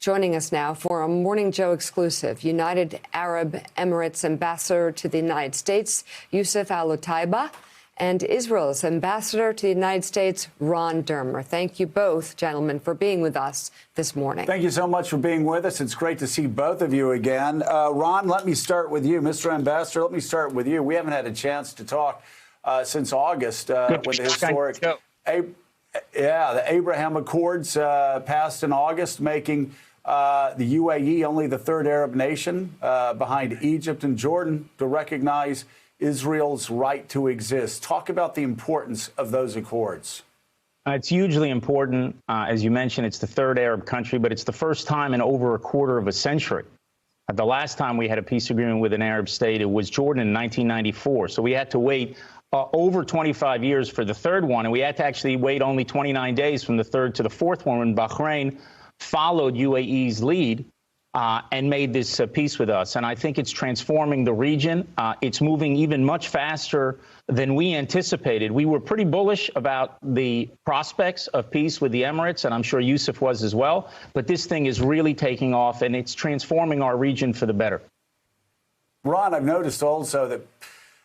Joining us now for a Morning Joe exclusive, United Arab Emirates Ambassador to the United States, Yusuf Al-Otaiba, and Israel's Ambassador to the United States, Ron Dermer. Thank you both, gentlemen, for being with us this morning. Thank you so much for being with us. It's great to see both of you again. Ron, let me start with you. Mr. Ambassador, let me start with you. We haven't had a chance to talk since August when the historic... the Abraham Accords passed in August, making the UAE only the third Arab nation behind Egypt and Jordan to recognize Israel's right to exist. Talk about the importance of those accords. It's hugely important. As you mentioned, it's the third Arab country, but it's the first time in over a quarter of a century. The last time we had a peace agreement with an Arab state, it was Jordan in 1994. So we had to wait over 25 years for the third one, and we had to actually wait only 29 days from the third to the fourth one when Bahrain followed UAE's lead and made this peace with us. And I think it's transforming the region. It's moving even much faster than we anticipated. We were pretty bullish about the prospects of peace with the Emirates, and I'm sure Yusuf was as well. But this thing is really taking off, and it's transforming our region for the better. Ron, I've noticed also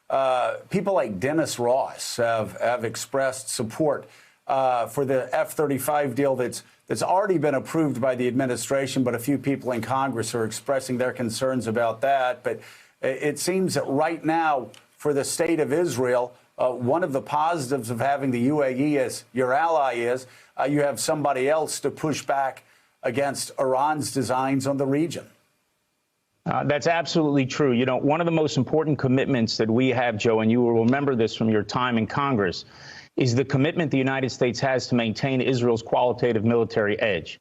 that people like Dennis Ross have expressed support for the F-35 deal that's already been approved by the administration, but a few people in Congress are expressing their concerns about that. But it seems that right now, for the state of Israel, one of the positives of having the UAE as your ally is you have somebody else to push back against Iran's designs on the region. That's absolutely true. You know, one of the most important commitments that we have, Joe, and you will remember this from your time in Congress, is the commitment the United States has to maintain Israel's qualitative military edge.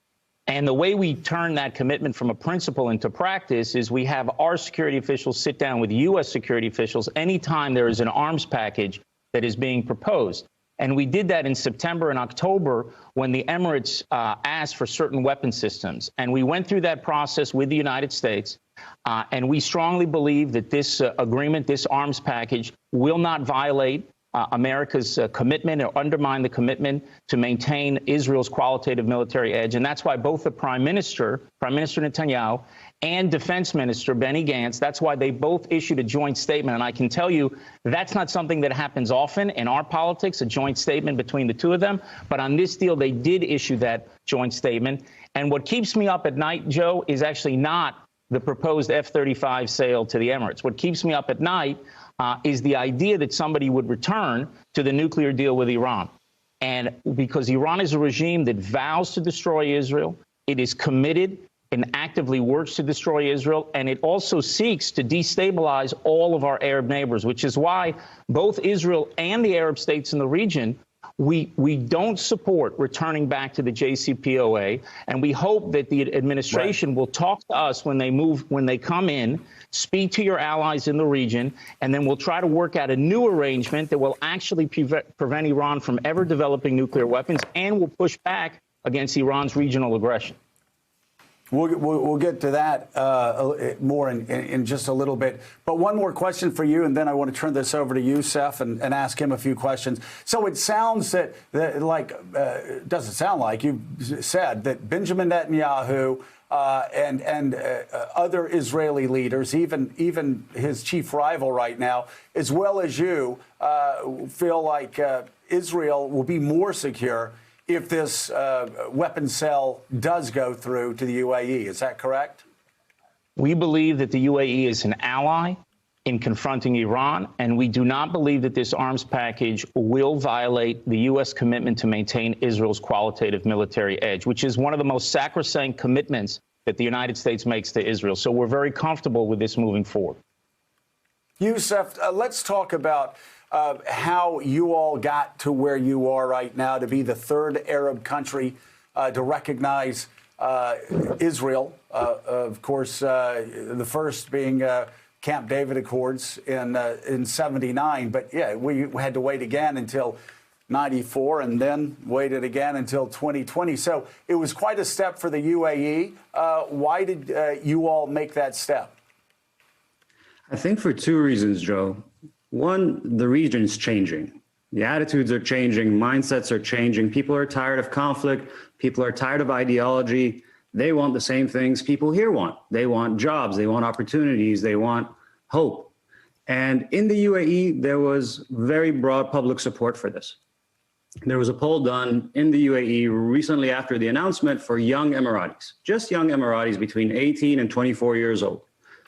And the way we turn that commitment from a principle into practice is we have our security officials sit down with U.S. security officials anytime there is an arms package that is being proposed. And we did that in September and October when the Emirates asked for certain weapon systems. And we went through that process with the United States. And we strongly believe that this agreement, this arms package, will not violate America's commitment or undermine the commitment to maintain Israel's qualitative military edge. And that's why both the Prime Minister Netanyahu, and Defense Minister Benny Gantz, that's why they both issued a joint statement. And I can tell you that's not something that happens often in our politics, a joint statement between the two of them. But on this deal, they did issue that joint statement. And what keeps me up at night, Joe, is actually not the proposed F-35 sale to the Emirates. What keeps me up at night is the idea that somebody would return to the nuclear deal with Iran. And because Iran is a regime that vows to destroy Israel, it is committed and actively works to destroy Israel, and it also seeks to destabilize all of our Arab neighbors, which is why both Israel and the Arab states in the region, we don't support returning back to the JCPOA, and we hope that the administration will talk to us when they come in, speak to your allies in the region, and then we'll try to work out a new arrangement that will actually prevent Iran from ever developing nuclear weapons and will push back against Iran's regional aggression. We'll get to that more in just a little bit. But one more question for you, and then I want to turn this over to Yusuf and ask him a few questions. So it sounds doesn't sound like you said that Benjamin Netanyahu and other Israeli leaders, even his chief rival right now, as well as you, feel like Israel will be more secure if this weapon sale does go through to the UAE. Is that correct? We believe that the UAE is an ally in confronting Iran, and we do not believe that this arms package will violate the U.S. commitment to maintain Israel's qualitative military edge, which is one of the most sacrosanct commitments that the United States makes to Israel. So we're very comfortable with this moving forward. Yusuf, let's talk about how you all got to where you are right now to be the third Arab country to recognize Israel. Of course, the first being Camp David Accords in '79. But yeah, we had to wait again until '94 and then waited again until 2020. So it was quite a step for the UAE. Why did you all make that step? I think for two reasons, Joe. One, the region's changing. The attitudes are changing. Mindsets are changing. People are tired of conflict. People are tired of ideology. they want the same things people here want. They want jobs, they want opportunities, they want hope. And in the UAE, there was very broad public support for this. There was a poll done in the UAE recently after the announcement for young Emiratis, just young Emiratis between 18 and 24 years old.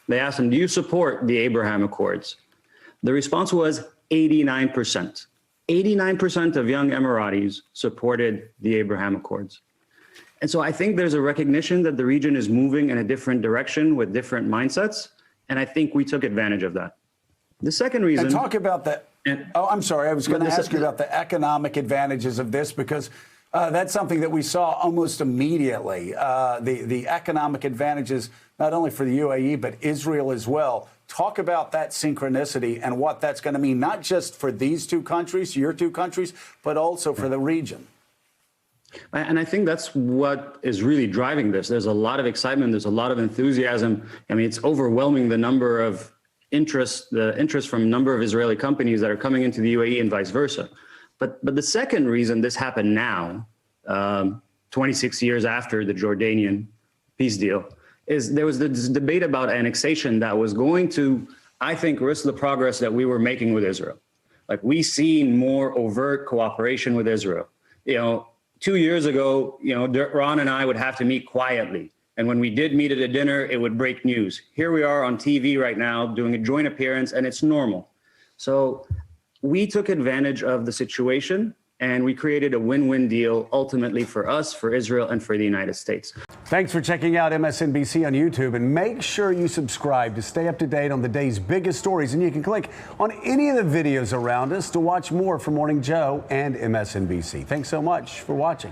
They asked them, do you support the Abraham Accords? The response was 89%. 89% of young Emiratis supported the Abraham Accords. And so I think there's a recognition that the region is moving in a different direction with different mindsets. And I think we took advantage of that. The second reason. And talk about that. Oh, I'm sorry. I was going to ask you about the economic advantages of this, because that's something that we saw almost immediately. The economic advantages, not only for the UAE, but Israel as well. Talk about that synchronicity and what that's going to mean, not just for these two countries, your two countries, but also for the region. And I think that's what is really driving this. There's a lot of excitement. There's a lot of enthusiasm. I mean, it's overwhelming the number of the interest from a number of Israeli companies that are coming into the UAE and vice versa. But the second reason this happened now, 26 years after the Jordanian peace deal, is there was this debate about annexation that was going to, I think, risk the progress that we were making with Israel. Like, we seen more overt cooperation with Israel. 2 years ago, Ron and I would have to meet quietly. And when we did meet at a dinner, it would break news. Here we are on TV right now doing a joint appearance, and it's normal. So we took advantage of the situation, and we created a win-win deal ultimately for us, for Israel, and for the United States. Thanks for checking out MSNBC on YouTube, and make sure you subscribe to stay up to date on the day's biggest stories. And you can click on any of the videos around us to watch more from Morning Joe and MSNBC. Thanks so much for watching.